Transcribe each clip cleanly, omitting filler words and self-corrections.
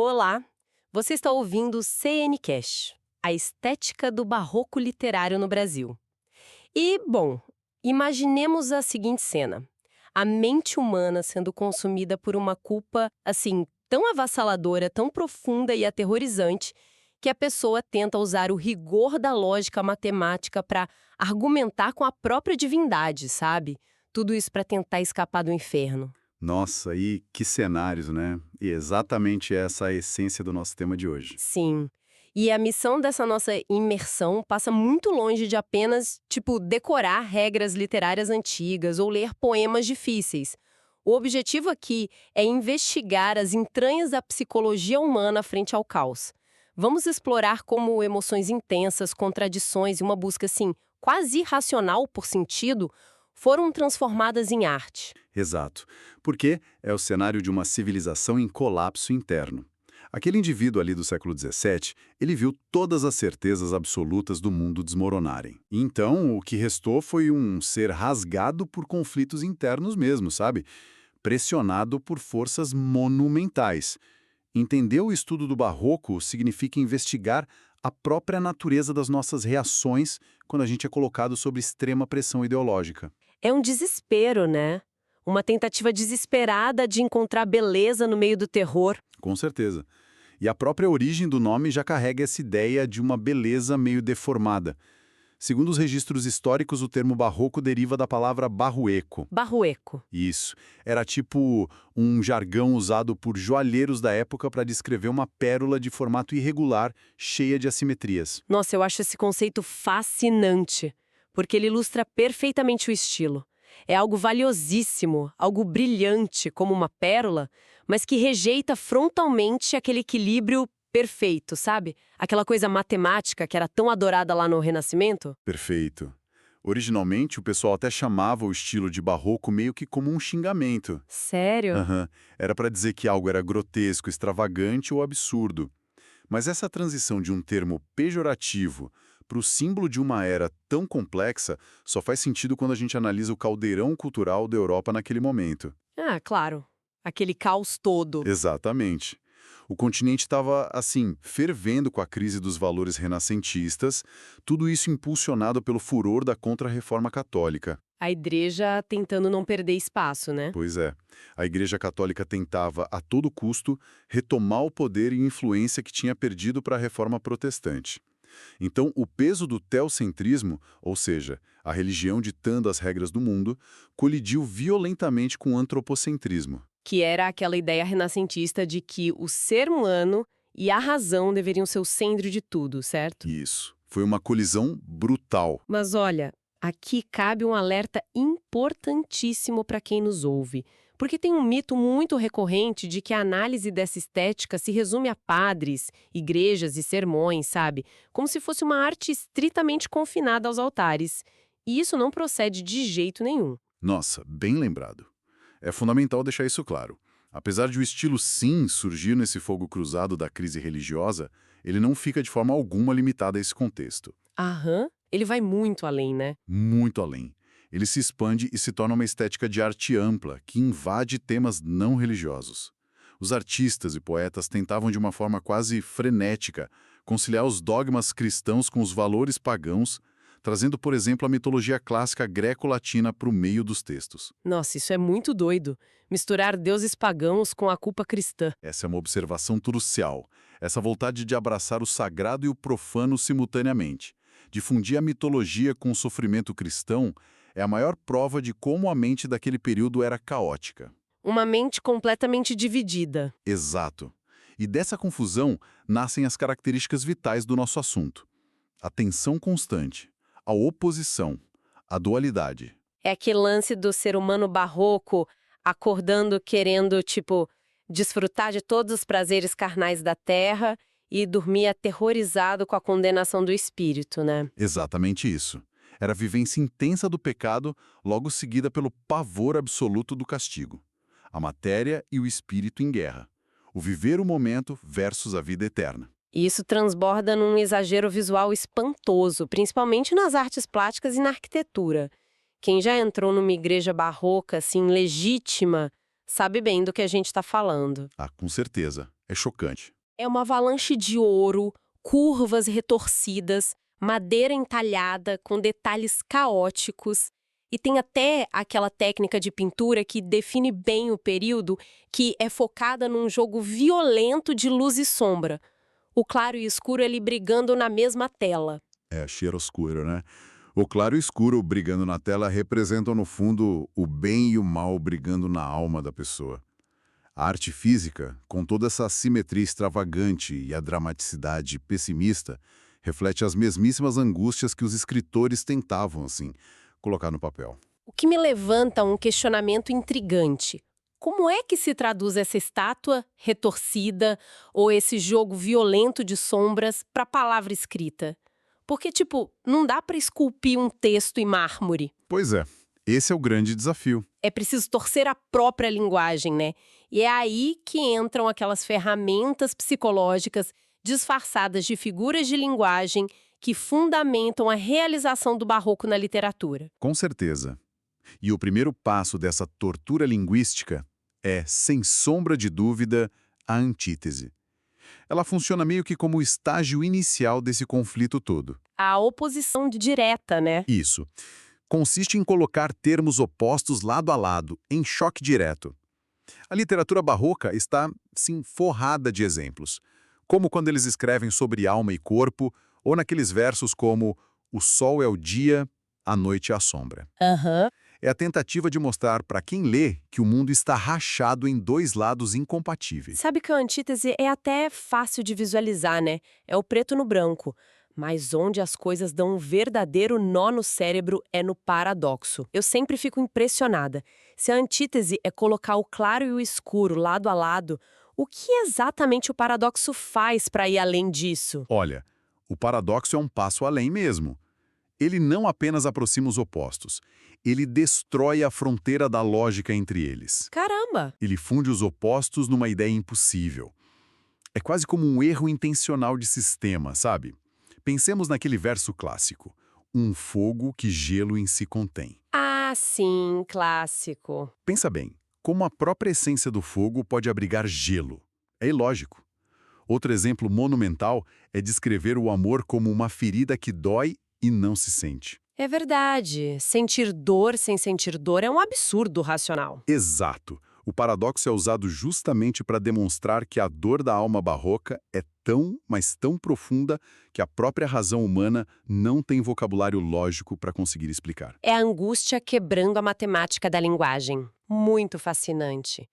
Olá, você está ouvindo o CNCast, a estética do barroco literário no Brasil. E, bom, imaginemos a seguinte cena. A mente humana sendo consumida por uma culpa, assim, tão avassaladora, tão profunda e aterrorizante, que a pessoa tenta usar o rigor da lógica matemática para argumentar com a própria divindade, sabe? Tudo isso para tentar escapar do inferno. Nossa, e que cenários, né? E exatamente essa é a essência do nosso tema de hoje. Sim. E a missão dessa nossa imersão passa muito longe de apenas, tipo, decorar regras literárias antigas ou ler poemas difíceis. O objetivo aqui é investigar as entranhas da psicologia humana frente ao caos. Vamos explorar como emoções intensas, contradições e uma busca, assim, quase irracional por sentido, foram transformadas em arte. Exato. Porque é o cenário de uma civilização em colapso interno. Aquele indivíduo ali do século XVII, ele viu todas as certezas absolutas do mundo desmoronarem. E então, o que restou foi um ser rasgado por conflitos internos mesmo, sabe? Pressionado por forças monumentais. Entender o estudo do barroco significa investigar a própria natureza das nossas reações quando a gente é colocado sob extrema pressão ideológica. É um desespero, né? Uma tentativa desesperada de encontrar beleza no meio do terror. Com certeza. E a própria origem do nome já carrega essa ideia de uma beleza meio deformada. Segundo os registros históricos, o termo barroco deriva da palavra barrueco. Barroeco. Isso. Era tipo um jargão usado por joalheiros da época para descrever uma pérola de formato irregular, cheia de assimetrias. Nossa, eu acho esse conceito fascinante, porque ele ilustra perfeitamente o estilo. É algo valiosíssimo, algo brilhante, como uma pérola, mas que rejeita frontalmente aquele equilíbrio perfeito, sabe? Aquela coisa matemática que era tão adorada lá no Renascimento. Perfeito. Originalmente, o pessoal até chamava o estilo de barroco meio que como um xingamento. Sério? Aham. Era para dizer que algo era grotesco, extravagante ou absurdo. Mas essa transição de um termo pejorativo para o símbolo de uma era tão complexa só faz sentido quando a gente analisa o caldeirão cultural da Europa naquele momento. Ah, claro. Aquele caos todo. Exatamente. O continente estava, assim, fervendo com a crise dos valores renascentistas, tudo isso impulsionado pelo furor da Contra-Reforma Católica. A igreja tentando não perder espaço, né? Pois é, a Igreja Católica tentava, a todo custo, retomar o poder e influência que tinha perdido para a Reforma Protestante. Então, o peso do teocentrismo, ou seja, a religião ditando as regras do mundo, colidiu violentamente com o antropocentrismo. Que era aquela ideia renascentista de que o ser humano e a razão deveriam ser o centro de tudo, certo? Isso. Foi uma colisão brutal. Mas olha, aqui cabe um alerta importantíssimo para quem nos ouve, porque tem um mito muito recorrente de que a análise dessa estética se resume a padres, igrejas e sermões, sabe? Como se fosse uma arte estritamente confinada aos altares. E isso não procede de jeito nenhum. Nossa, bem lembrado. É fundamental deixar isso claro. Apesar de o estilo sim surgir nesse fogo cruzado da crise religiosa, ele não fica de forma alguma limitado a esse contexto. Aham, ele vai muito além, né? Muito além. Ele se expande e se torna uma estética de arte ampla, que invade temas não religiosos. Os artistas e poetas tentavam de uma forma quase frenética conciliar os dogmas cristãos com os valores pagãos, trazendo, por exemplo, a mitologia clássica greco-latina para o meio dos textos. Nossa, isso é muito doido. Misturar deuses pagãos com a culpa cristã. Essa é uma observação crucial, essa vontade de abraçar o sagrado e o profano simultaneamente. Difundir a mitologia com o sofrimento cristão é a maior prova de como a mente daquele período era caótica. Uma mente completamente dividida. Exato. E dessa confusão nascem as características vitais do nosso assunto. A tensão constante, a oposição, a dualidade. É aquele lance do ser humano barroco acordando querendo, tipo, desfrutar de todos os prazeres carnais da terra e dormir aterrorizado com a condenação do espírito, né? Exatamente isso. Era a vivência intensa do pecado, logo seguida pelo pavor absoluto do castigo. A matéria e o espírito em guerra. O viver o momento versus a vida eterna. E isso transborda num exagero visual espantoso, principalmente nas artes plásticas e na arquitetura. Quem já entrou numa igreja barroca, assim, legítima, sabe bem do que a gente está falando. Ah, com certeza. É chocante. É uma avalanche de ouro, curvas retorcidas, madeira entalhada com detalhes caóticos. E tem até aquela técnica de pintura que define bem o período, que é focada num jogo violento de luz e sombra. O claro e escuro ali brigando na mesma tela. É chiaroscuro, né? O claro e o escuro brigando na tela representam, no fundo, o bem e o mal brigando na alma da pessoa. A arte física, com toda essa simetria extravagante e a dramaticidade pessimista, reflete as mesmíssimas angústias que os escritores tentavam, assim, colocar no papel. O que me levanta um questionamento intrigante. Como é que se traduz essa estátua retorcida ou esse jogo violento de sombras para a palavra escrita? Porque, tipo, não dá para esculpir um texto em mármore. Pois é, esse é o grande desafio. É preciso torcer a própria linguagem, né? E é aí que entram aquelas ferramentas psicológicas disfarçadas de figuras de linguagem que fundamentam a realização do barroco na literatura. Com certeza. E o primeiro passo dessa tortura linguística é, sem sombra de dúvida, a antítese. Ela funciona meio que como o estágio inicial desse conflito todo. A oposição direta, né? Isso. Consiste em colocar termos opostos lado a lado, em choque direto. A literatura barroca está, sim, forrada de exemplos, como quando eles escrevem sobre alma e corpo, ou naqueles versos como "O sol é o dia, a noite é a sombra". Aham. É a tentativa de mostrar para quem lê que o mundo está rachado em dois lados incompatíveis. Sabe que a antítese é até fácil de visualizar, né? É o preto no branco. Mas onde as coisas dão um verdadeiro nó no cérebro é no paradoxo. Eu sempre fico impressionada. Se a antítese é colocar o claro e o escuro lado a lado, o que exatamente o paradoxo faz para ir além disso? Olha, o paradoxo é um passo além mesmo. Ele não apenas aproxima os opostos, ele destrói a fronteira da lógica entre eles. Caramba! Ele funde os opostos numa ideia impossível. É quase como um erro intencional de sistema, sabe? Pensemos naquele verso clássico: um fogo que gelo em si contém. Ah, sim, clássico. Pensa bem, como a própria essência do fogo pode abrigar gelo. É ilógico. Outro exemplo monumental é descrever o amor como uma ferida que dói e não se sente. É verdade. Sentir dor sem sentir dor é um absurdo racional. Exato. O paradoxo é usado justamente para demonstrar que a dor da alma barroca é tão, mas tão profunda que a própria razão humana não tem vocabulário lógico para conseguir explicar. É a angústia quebrando a matemática da linguagem. Muito fascinante.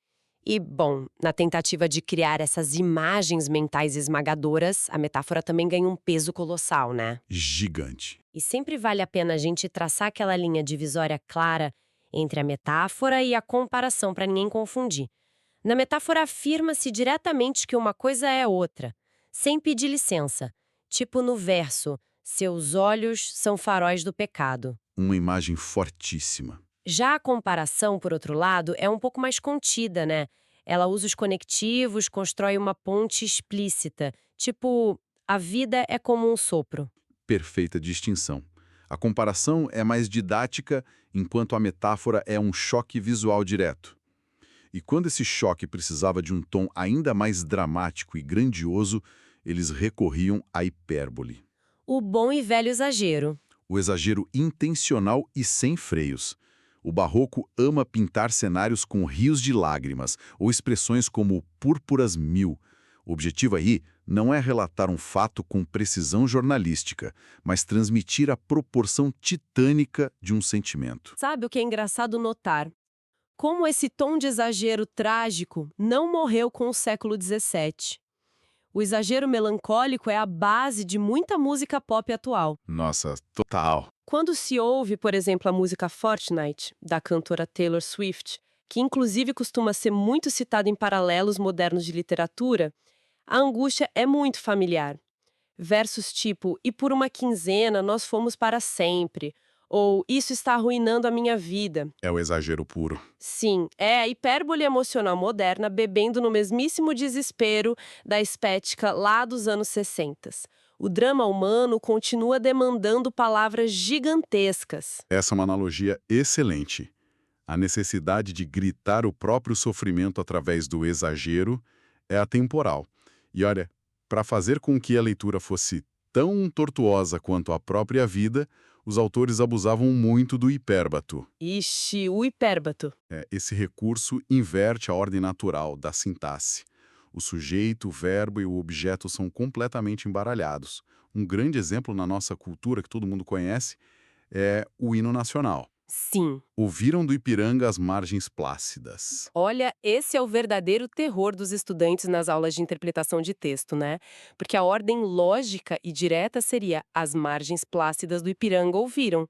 E, bom, na tentativa de criar essas imagens mentais esmagadoras, a metáfora também ganha um peso colossal, né? Gigante. E sempre vale a pena a gente traçar aquela linha divisória clara entre a metáfora e a comparação para ninguém confundir. Na metáfora afirma-se diretamente que uma coisa é outra, sem pedir licença. Tipo no verso, seus olhos são faróis do pecado. Uma imagem fortíssima. Já a comparação, por outro lado, é um pouco mais contida, né? Ela usa os conectivos, constrói uma ponte explícita. Tipo, a vida é como um sopro. Perfeita distinção. A comparação é mais didática, enquanto a metáfora é um choque visual direto. E quando esse choque precisava de um tom ainda mais dramático e grandioso, eles recorriam à hipérbole. O bom e velho exagero. O exagero intencional e sem freios. O barroco ama pintar cenários com rios de lágrimas, ou expressões como púrpuras mil. O objetivo aí não é relatar um fato com precisão jornalística, mas transmitir a proporção titânica de um sentimento. Sabe o que é engraçado notar? Como esse tom de exagero trágico não morreu com o século XVII. O exagero melancólico é a base de muita música pop atual. Nossa, total. Quando se ouve, por exemplo, a música Fortnite, da cantora Taylor Swift, que inclusive costuma ser muito citada em paralelos modernos de literatura, a angústia é muito familiar. Versos tipo, e por uma quinzena nós fomos para sempre, ou isso está arruinando a minha vida. É o exagero puro. Sim, é a hipérbole emocional moderna bebendo no mesmíssimo desespero da estética lá dos anos 60. O drama humano continua demandando palavras gigantescas. Essa é uma analogia excelente. A necessidade de gritar o próprio sofrimento através do exagero é atemporal. E olha, para fazer com que a leitura fosse tão tortuosa quanto a própria vida, os autores abusavam muito do hipérbato. Ixi, o hipérbato. Esse recurso inverte a ordem natural da sintaxe. O sujeito, o verbo e o objeto são completamente embaralhados. Um grande exemplo na nossa cultura, que todo mundo conhece, é o hino nacional. Sim. Ouviram do Ipiranga as margens plácidas. Olha, esse é o verdadeiro terror dos estudantes nas aulas de interpretação de texto, né? Porque a ordem lógica e direta seria as margens plácidas do Ipiranga ouviram.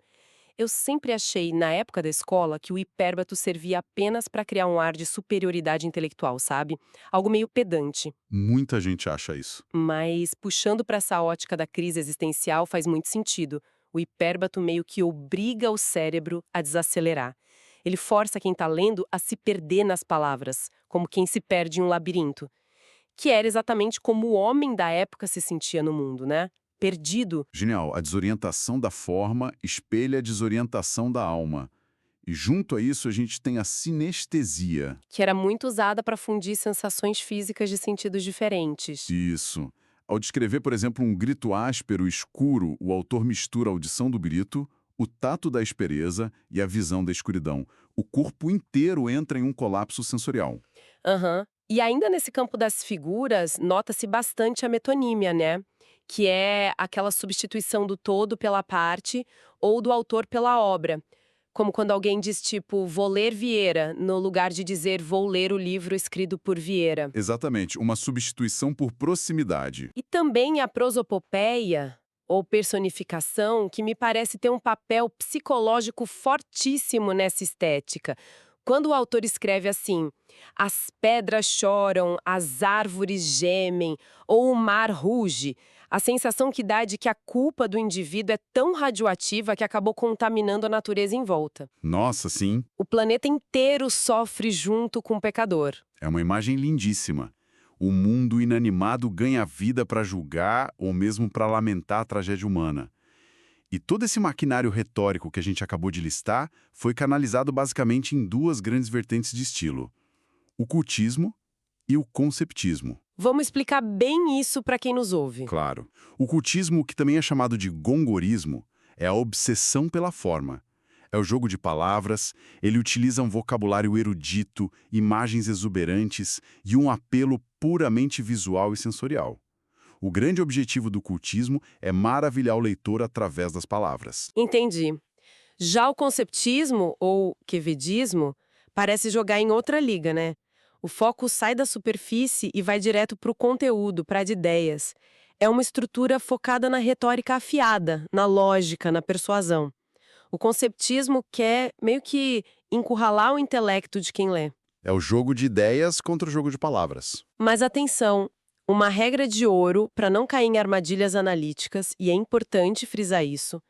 Eu sempre achei, na época da escola, que o hipérbato servia apenas para criar um ar de superioridade intelectual, sabe? Algo meio pedante. Muita gente acha isso. Mas, puxando para essa ótica da crise existencial, faz muito sentido. O hipérbato meio que obriga o cérebro a desacelerar. Ele força quem está lendo a se perder nas palavras, como quem se perde em um labirinto. Que era exatamente como o homem da época se sentia no mundo, né? Perdido. Genial, a desorientação da forma espelha a desorientação da alma. E junto a isso a gente tem a sinestesia. Que era muito usada para fundir sensações físicas de sentidos diferentes. Isso. Ao descrever, por exemplo, um grito áspero, escuro, o autor mistura a audição do grito, o tato da aspereza e a visão da escuridão. O corpo inteiro entra em um colapso sensorial. Aham. E ainda nesse campo das figuras, nota-se bastante a metonímia, né? Que é aquela substituição do todo pela parte ou do autor pela obra. Como quando alguém diz tipo, vou ler Vieira, no lugar de dizer vou ler o livro escrito por Vieira. Exatamente, uma substituição por proximidade. E também a prosopopeia, ou personificação, que me parece ter um papel psicológico fortíssimo nessa estética. Quando o autor escreve assim, as pedras choram, as árvores gemem, ou o mar ruge, a sensação que dá é de que a culpa do indivíduo é tão radioativa que acabou contaminando a natureza em volta. Nossa, sim, O planeta inteiro sofre junto com o pecador. é uma imagem lindíssima. O mundo inanimado ganha vida para julgar ou mesmo para lamentar a tragédia humana. E todo esse maquinário retórico que a gente acabou de listar foi canalizado basicamente em duas grandes vertentes de estilo: o cultismo e o conceptismo. Vamos explicar bem isso para quem nos ouve. Claro. O cultismo, que também é chamado de gongorismo, é a obsessão pela forma. É o jogo de palavras, ele utiliza um vocabulário erudito, imagens exuberantes e um apelo puramente visual e sensorial. O grande objetivo do cultismo é maravilhar o leitor através das palavras. Entendi. Já o conceptismo, ou quevedismo, parece jogar em outra liga, né? O foco sai da superfície e vai direto para o conteúdo, para as ideias. É uma estrutura focada na retórica afiada, na lógica, na persuasão. O conceptismo quer meio que encurralar o intelecto de quem lê. É o jogo de ideias contra o jogo de palavras. Mas atenção, uma regra de ouro para não cair em armadilhas analíticas, e é importante frisar isso,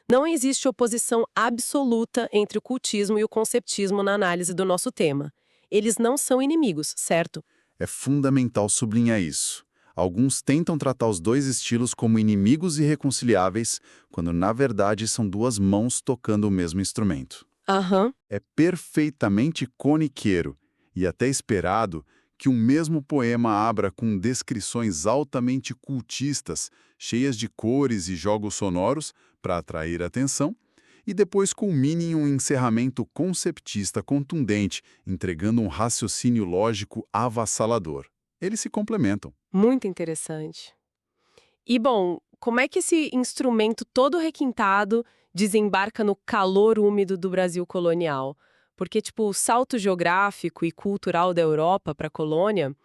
não existe oposição absoluta entre o cultismo e o conceptismo na análise do nosso tema. Eles não são inimigos, certo? É fundamental sublinhar isso. Alguns tentam tratar os dois estilos como inimigos irreconciliáveis, quando na verdade são duas mãos tocando o mesmo instrumento. Aham. É perfeitamente corriqueiro e até esperado que um mesmo poema abra com descrições altamente cultistas, cheias de cores e jogos sonoros para atrair a atenção, e depois culmine em um encerramento conceptista contundente, entregando um raciocínio lógico avassalador. Eles se complementam. Muito interessante. E, bom, como é que esse instrumento todo requintado desembarca no calor úmido do Brasil colonial? Porque, tipo, o salto geográfico e cultural da Europa para a colônia,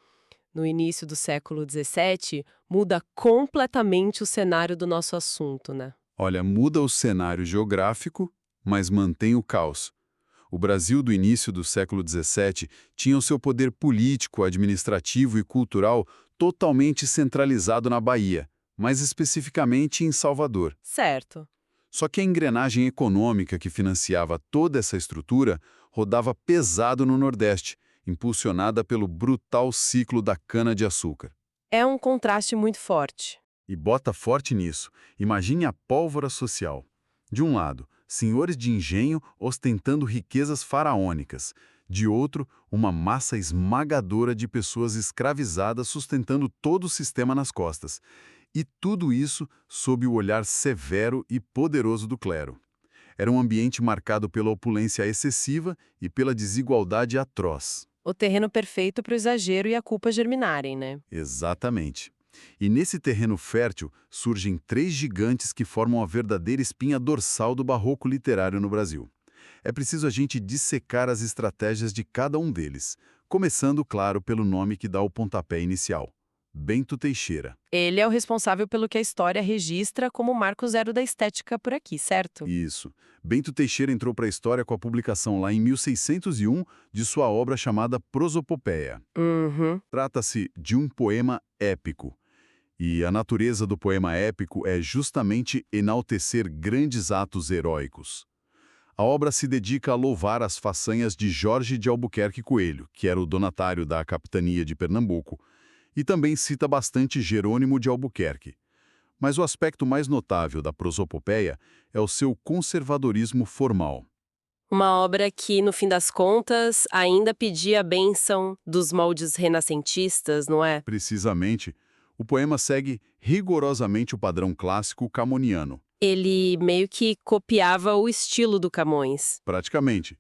no início do século XVII, muda completamente o cenário do nosso assunto, né? Olha, muda o cenário geográfico, mas mantém o caos. O Brasil do início do século XVII tinha o seu poder político, administrativo e cultural totalmente centralizado na Bahia, mais especificamente em Salvador. Certo. Só que a engrenagem econômica que financiava toda essa estrutura rodava pesado no Nordeste, impulsionada pelo brutal ciclo da cana-de-açúcar. É um contraste muito forte. E bota forte nisso. Imagine a pólvora social. De um lado, senhores de engenho ostentando riquezas faraônicas. De outro, uma massa esmagadora de pessoas escravizadas sustentando todo o sistema nas costas. E tudo isso sob o olhar severo e poderoso do clero. Era um ambiente marcado pela opulência excessiva e pela desigualdade atroz. O terreno perfeito para o exagero e a culpa germinarem, né? Exatamente. E nesse terreno fértil surgem 3 gigantes que formam a verdadeira espinha dorsal do barroco literário no Brasil. É preciso a gente dissecar as estratégias de cada um deles, começando, claro, pelo nome que dá o pontapé inicial: Bento Teixeira. Ele é o responsável pelo que a história registra como o marco zero da estética por aqui, certo? Isso. Bento Teixeira entrou para a história com a publicação lá em 1601 de sua obra chamada Prosopopeia. Uhum. Trata-se de um poema épico. E a natureza do poema épico é justamente enaltecer grandes atos heróicos. A obra se dedica a louvar as façanhas de Jorge de Albuquerque Coelho, que era o donatário da capitania de Pernambuco, e também cita bastante Jerônimo de Albuquerque. Mas o aspecto mais notável da prosopopeia é o seu conservadorismo formal. Uma obra que, no fim das contas, ainda pedia a bênção dos moldes renascentistas, não é? Precisamente, o poema segue rigorosamente o padrão clássico camoniano. Ele meio que copiava o estilo do Camões. Praticamente,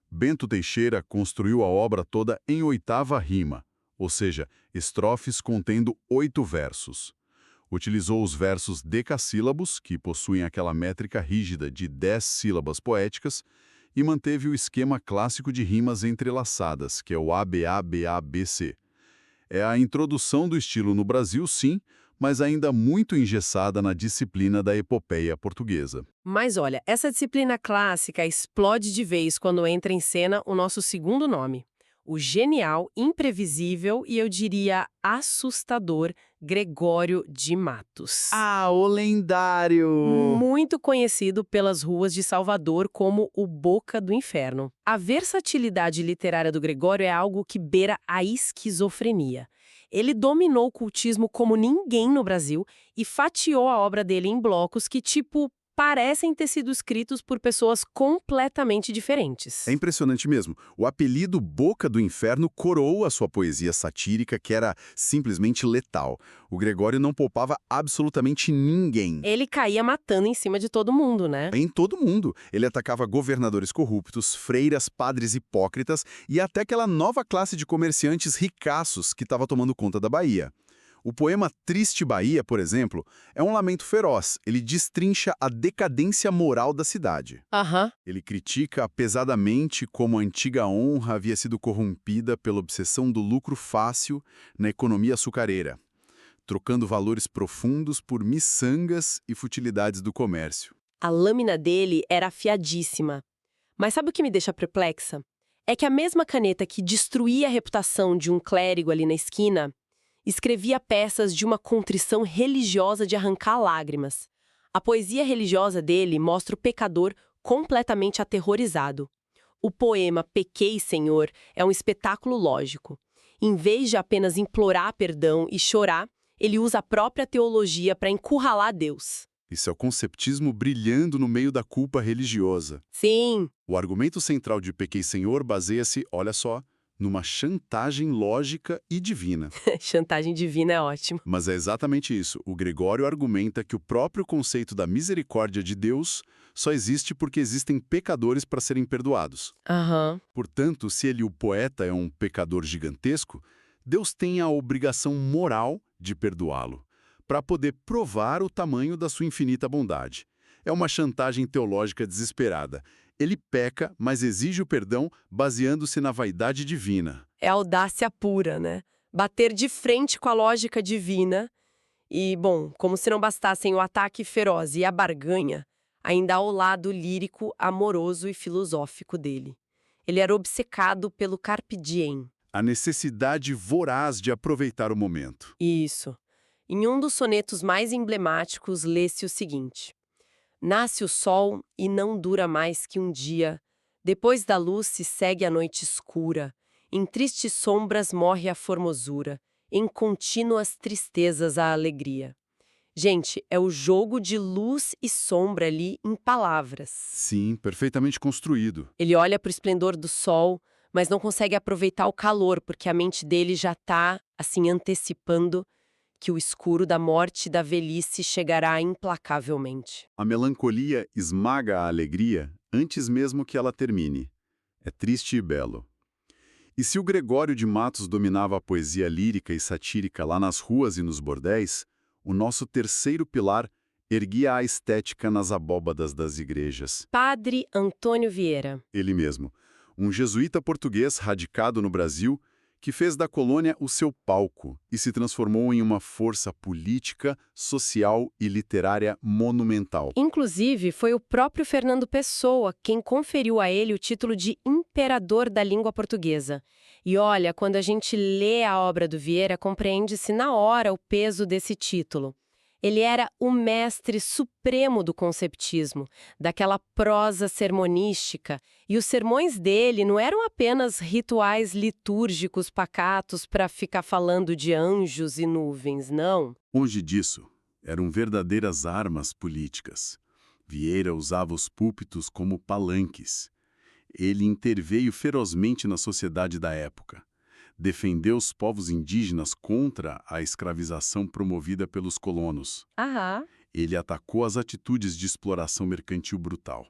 Bento Teixeira construiu a obra toda em 8ª rima, ou seja, estrofes contendo 8 versos. Utilizou os versos decassílabos, que possuem aquela métrica rígida de 10 sílabas poéticas, e manteve o esquema clássico de rimas entrelaçadas, que é o ABA-BA-BC. É a introdução do estilo no Brasil, sim, mas ainda muito engessada na disciplina da epopeia portuguesa. Mas olha, essa disciplina clássica explode de vez quando entra em cena o nosso segundo nome. O genial, imprevisível e, eu diria, assustador Gregório de Matos. Ah, o lendário! Muito conhecido pelas ruas de Salvador como o Boca do Inferno. A versatilidade literária do Gregório é algo que beira a esquizofrenia. Ele dominou o cultismo como ninguém no Brasil e fatiou a obra dele em blocos que, parecem ter sido escritos por pessoas completamente diferentes. É impressionante mesmo. O apelido Boca do Inferno coroou a sua poesia satírica, que era simplesmente letal. O Gregório não poupava absolutamente ninguém. Ele caía matando em cima de todo mundo, né? Em todo mundo. Ele atacava governadores corruptos, freiras, padres hipócritas e até aquela nova classe de comerciantes ricaços que estava tomando conta da Bahia. O poema Triste Bahia, por exemplo, é um lamento feroz. Ele destrincha a decadência moral da cidade. Aham. Ele critica pesadamente como a antiga honra havia sido corrompida pela obsessão do lucro fácil na economia açucareira, trocando valores profundos por miçangas e futilidades do comércio. A lâmina dele era afiadíssima. Mas sabe o que me deixa perplexa? É que a mesma caneta que destruía a reputação de um clérigo ali na esquina escrevia peças de uma contrição religiosa de arrancar lágrimas. A poesia religiosa dele mostra o pecador completamente aterrorizado. O poema Pequei, Senhor é um espetáculo lógico. Em vez de apenas implorar perdão e chorar, ele usa a própria teologia para encurralar Deus. Isso é o conceptismo brilhando no meio da culpa religiosa. Sim, O argumento central de Pequei Senhor baseia-se, olha só, numa chantagem lógica e divina. chantagem divina é ótimo. Mas é exatamente isso. O Gregório argumenta que o próprio conceito da misericórdia de Deus só existe porque existem pecadores para serem perdoados. Aham. Portanto, se ele, o poeta, é um pecador gigantesco, Deus tem a obrigação moral de perdoá-lo, para poder provar o tamanho da sua infinita bondade. É uma chantagem teológica desesperada. Ele peca, mas exige o perdão baseando-se na vaidade divina. É audácia pura, né? Bater de frente com a lógica divina. E, bom, como se não bastassem o ataque feroz e a barganha, ainda ao lado lírico, amoroso e filosófico dele. Ele era obcecado pelo carpe diem. A necessidade voraz de aproveitar o momento. Isso. Em um dos sonetos mais emblemáticos, lê-se o seguinte: Nasce o sol e não dura mais que um dia. Depois da luz se segue a noite escura. Em tristes sombras morre a formosura. Em contínuas tristezas a alegria. Gente, é o jogo de luz e sombra ali em palavras. Sim, perfeitamente construído. Ele olha para o esplendor do sol, mas não consegue aproveitar o calor, porque a mente dele já está, assim, antecipando que o escuro da morte e da velhice chegará implacavelmente. A melancolia esmaga a alegria antes mesmo que ela termine. É triste e belo. E se o Gregório de Matos dominava a poesia lírica e satírica lá nas ruas e nos bordéis, o nosso terceiro pilar erguia a estética nas abóbadas das igrejas. Padre Antônio Vieira. Ele mesmo, um jesuíta português radicado no Brasil, que fez da colônia o seu palco e se transformou em uma força política, social e literária monumental. Inclusive, foi o próprio Fernando Pessoa quem conferiu a ele o título de Imperador da Língua Portuguesa. E olha, quando a gente lê a obra do Vieira, compreende-se na hora o peso desse título. Ele era o mestre supremo do conceptismo, daquela prosa sermonística, e os sermões dele não eram apenas rituais litúrgicos pacatos para ficar falando de anjos e nuvens, não. Longe disso, eram verdadeiras armas políticas. Vieira usava os púlpitos como palanques. Ele interveio ferozmente na sociedade da época. Defendeu os povos indígenas contra a escravização promovida pelos colonos. Aham. Ele atacou as atitudes de exploração mercantil brutal.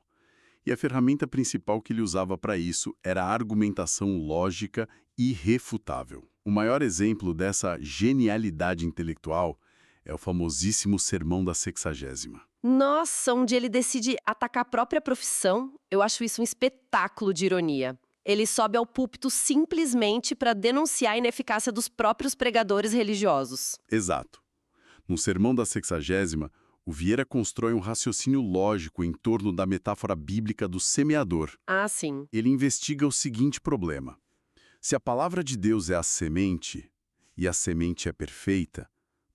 E a ferramenta principal que ele usava para isso era a argumentação lógica irrefutável. O maior exemplo dessa genialidade intelectual é o famosíssimo Sermão da Sexagésima. Nossa, onde ele decide atacar a própria profissão, eu acho isso um espetáculo de ironia. Ele sobe ao púlpito simplesmente para denunciar a ineficácia dos próprios pregadores religiosos. Exato. No Sermão da Sexagésima, o Vieira constrói um raciocínio lógico em torno da metáfora bíblica do semeador. Ah, sim. Ele investiga o seguinte problema. Se a palavra de Deus é a semente, e a semente é perfeita,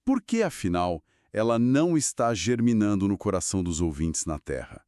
por que, afinal, ela não está germinando no coração dos ouvintes na terra?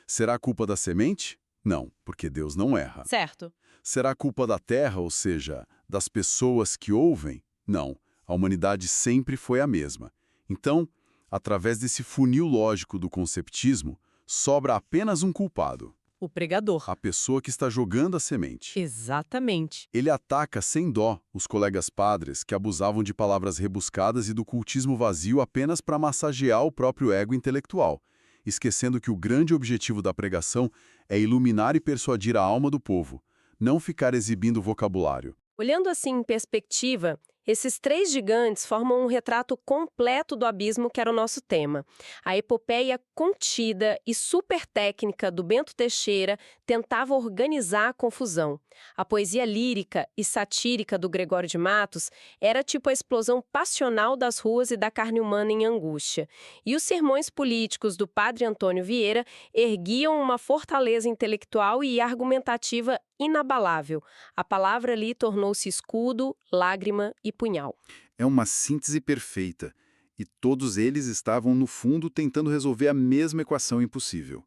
Será culpa da semente? Não, porque Deus não erra. Certo. Será culpa da terra, ou seja, das pessoas que ouvem? Não, a humanidade sempre foi a mesma. Então, através desse funil lógico do conceptismo, sobra apenas um culpado. O pregador. A pessoa que está jogando a semente. Exatamente. Ele ataca sem dó os colegas padres que abusavam de palavras rebuscadas e do cultismo vazio apenas para massagear o próprio ego intelectual, esquecendo que o grande objetivo da pregação é iluminar e persuadir a alma do povo, não ficar exibindo vocabulário. Olhando assim em perspectiva, esses três gigantes formam um retrato completo do abismo que era o nosso tema. A epopeia contida e super técnica do Bento Teixeira tentava organizar a confusão. A poesia lírica e satírica do Gregório de Matos era tipo a explosão passional das ruas e da carne humana em angústia. E os sermões políticos do padre Antônio Vieira erguiam uma fortaleza intelectual e argumentativa inabalável. A palavra ali tornou-se escudo, lágrima e punhal. É uma síntese perfeita, e todos eles estavam, no fundo, tentando resolver a mesma equação impossível.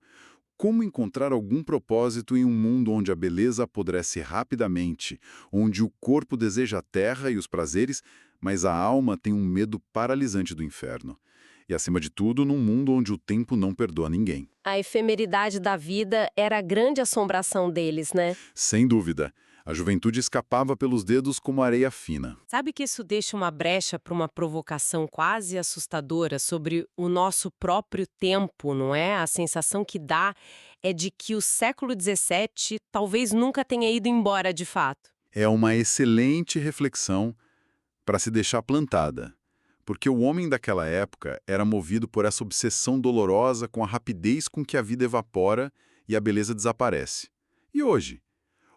Como encontrar algum propósito em um mundo onde a beleza apodrece rapidamente, onde o corpo deseja a terra e os prazeres, mas a alma tem um medo paralisante do inferno? E, acima de tudo, num mundo onde o tempo não perdoa ninguém. A efemeridade da vida era a grande assombração deles, né? Sem dúvida. A juventude escapava pelos dedos como areia fina. Sabe que isso deixa uma brecha para uma provocação quase assustadora sobre o nosso próprio tempo, não é? A sensação que dá é de que o século XVII talvez nunca tenha ido embora de fato. É uma excelente reflexão para se deixar plantada. Porque o homem daquela época era movido por essa obsessão dolorosa com a rapidez com que a vida evapora e a beleza desaparece. E hoje?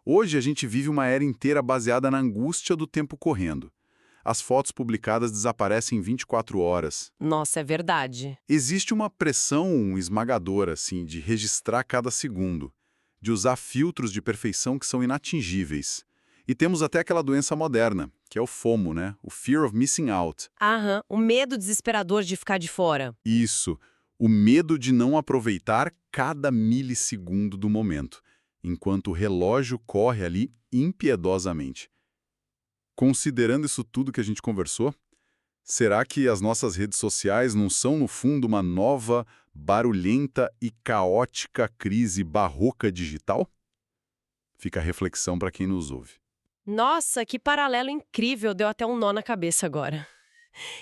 Hoje a gente vive uma era inteira baseada na angústia do tempo correndo. As fotos publicadas desaparecem em 24 horas. Nossa, é verdade. Existe uma pressão esmagadora, assim, de registrar cada segundo, de usar filtros de perfeição que são inatingíveis. E temos até aquela doença moderna, que é o FOMO, né? O Fear of Missing Out. Aham, o medo desesperador de ficar de fora. Isso, o medo de não aproveitar cada milissegundo do momento, enquanto o relógio corre ali impiedosamente. Considerando isso tudo que a gente conversou, será que as nossas redes sociais não são, no fundo, uma nova, barulhenta e caótica crise barroca digital? Fica a reflexão para quem nos ouve. Nossa, que paralelo incrível, deu até um nó na cabeça agora.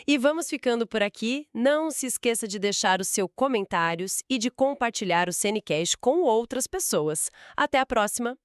E vamos ficando por aqui. Não se esqueça de deixar os seus comentários e de compartilhar o CNCast com outras pessoas. Até a próxima!